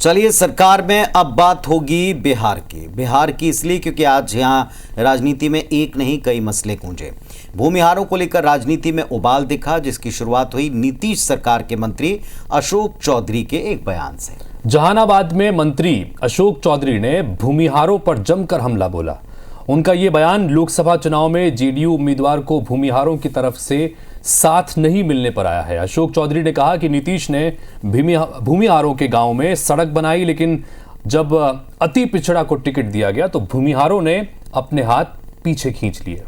चलिए, सरकार में अब बात होगी बिहार की इसलिए क्योंकि आज यहाँ राजनीति में एक नहीं कई मसले गूंजे। भूमिहारों को लेकर राजनीति में उबाल दिखा, जिसकी शुरुआत हुई नीतीश सरकार के मंत्री अशोक चौधरी के एक बयान से। जहानाबाद में मंत्री अशोक चौधरी ने भूमिहारों पर जमकर हमला बोला। उनका ये बयान लोकसभा चुनाव में जेडीयू उम्मीदवार को भूमिहारों की तरफ से साथ नहीं मिलने पर आया है। अशोक चौधरी ने कहा कि नीतीश ने भूमिहारों के गांव में सड़क बनाई, लेकिन जब अति पिछड़ा को टिकट दिया गया तो भूमिहारों ने अपने हाथ पीछे खींच लिए।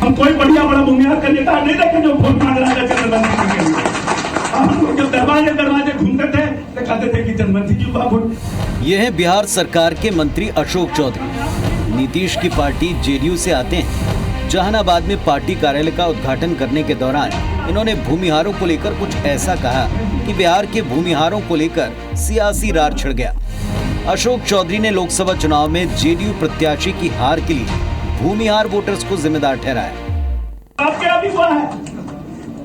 हम कोई बढ़िया बड़ा भूमिहार का नेता नहीं देखे जो वोट मांग रहा है जनमंत्री के लिए। हम लोग जब दरवाजे घूमते थे तो कहते थे कि जनमंत्री जी बाबू। ये है बिहार सरकार के मंत्री अशोक चौधरी। नीतीश की पार्टी जेडीयू से आते हैं। जहानाबाद में पार्टी कार्यालय का उद्घाटन करने के दौरान इन्होंने भूमिहारों को लेकर कुछ ऐसा कहा कि बिहार के भूमिहारों को लेकर सियासी रार छिड़ गया। अशोक चौधरी ने लोकसभा चुनाव में जेडीयू प्रत्याशी की हार के लिए भूमिहार वोटर्स को जिम्मेदार ठहराया। आपके अभी हुआ है,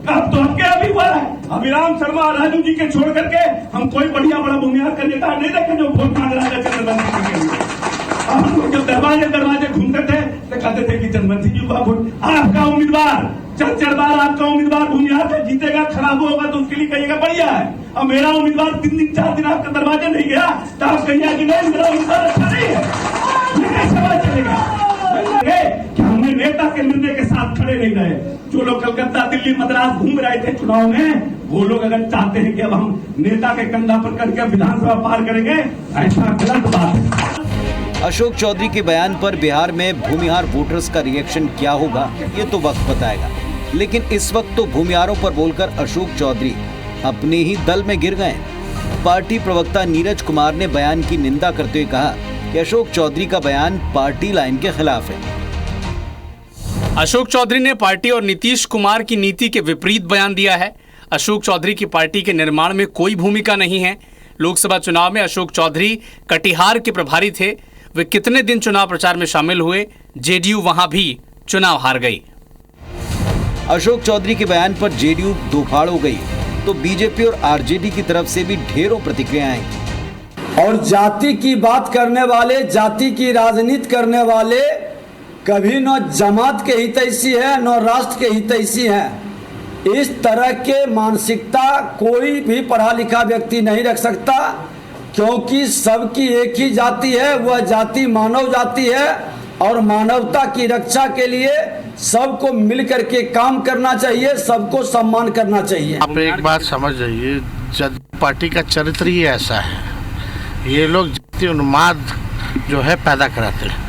अब तो आपके अभी हुआ है। अभिराम शर्मा राजू जी के छोड़ करके हम कोई बढ़िया बड़ा भूमिहार का नेता नहीं देखे जो वोट मांग रहा है जनमंत्री के लिए। हम लोग जब दरवाजे घूमते थे तो कहते थे कि जनमंत्री जी बाबू आपका उम्मीदवार चार बार आपका उम्मीदवार भूमिहार से जीतेगा, खराब होगा तो उसके लिए कहिएगा बढ़िया है। अब मेरा उम्मीदवार 3 दिन 4 दिन आपका दरवाजे नहीं गया तो आप कहिए कि नहीं मेरा उम्मीदवार अच्छा नहीं है। ये कैसे बात चलेगा कि हमने नेता के निर्णय के साथ खड़े नहीं रहे। जो लोग कलकत्ता दिल्ली मद्रास घूम रहे थे चुनाव में, वो लोग अगर चाहते हैं कि अब हम नेता के कंधा पर करके विधानसभा पार करेंगे, ऐसा गलत बात है। अशोक चौधरी के बयान पर बिहार में भूमिहार वोटर्स का रिएक्शन क्या होगा ये तो वक्त बताएगा, लेकिन इस वक्त तो भूमिहारों पर बोलकर अशोक चौधरी अपने ही दल में गिर गए। पार्टी प्रवक्ता नीरज कुमार ने बयान की निंदा करते हुए कहा कि अशोक चौधरी का बयान पार्टी लाइन के खिलाफ है। अशोक चौधरी ने पार्टी और नीतीश कुमार की नीति के विपरीत बयान दिया है। अशोक चौधरी की पार्टी के निर्माण में कोई भूमिका नहीं है। लोकसभा चुनाव में अशोक चौधरी कटिहार के प्रभारी थे। वे कितने दिन चुनाव प्रचार में शामिल हुए, जेडीयू वहां भी चुनाव हार गई। अशोक चौधरी के बयान पर जेडीयू दो फाड़ हो गई तो बीजेपी और आरजेडी की तरफ से भी ढेरों प्रतिक्रियाएं आई। और जाति की बात करने वाले, जाति की राजनीति करने वाले कभी न जमात के हितैषी है न राष्ट्र के हितैषी है। इस तरह के मानसिकता कोई भी पढ़ा लिखा व्यक्ति नहीं रख सकता, क्योंकि सबकी एक ही जाति है, वह जाति मानव जाति है और मानवता की रक्षा के लिए सबको मिलकर के काम करना चाहिए, सबको सम्मान करना चाहिए। आप एक बात समझ जाइए, जदयू पार्टी का चरित्र ही ऐसा है। ये लोग जाति उन्माद जो है पैदा कराते हैं।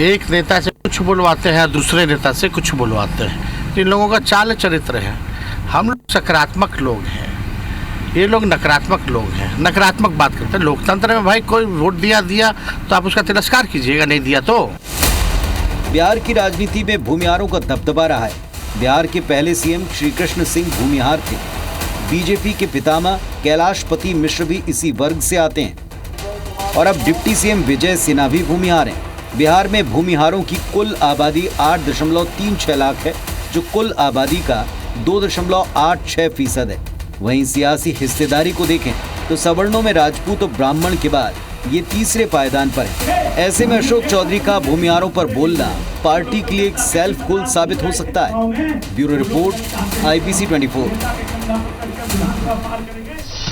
एक नेता से कुछ बुलवाते हैं, दूसरे नेता से कुछ बुलवाते हैं। इन लोगों का चाल चरित्र है। हम लोग सकारात्मक लोग हैं, ये लोग नकारात्मक लोग हैं, नकारात्मक बात करते हैं। लोकतंत्र में भाई कोई वोट दिया तो आप उसका तिरस्कार कीजिएगा, नहीं दिया तो। बिहार की राजनीति में भूमिहारों का दबदबा रहा है। बिहार के पहले सीएम श्री कृष्ण सिंह भूमिहार थे। बीजेपी के पितामह कैलाशपति मिश्र भी इसी वर्ग से आते हैं और अब डिप्टी सीएम विजय सिन्हा भी भूमिहार हैं। बिहार में भूमिहारों की कुल आबादी 8.36 लाख है, जो कुल आबादी का 2.86% है। वहीं सियासी हिस्सेदारी को देखें तो सवर्णों में राजपूत और ब्राह्मण के बाद ये तीसरे पायदान पर है। ऐसे में अशोक चौधरी का भूमिहारों पर बोलना पार्टी के लिए एक सेल्फ गोल साबित हो सकता है। Bureau report, IBC 24।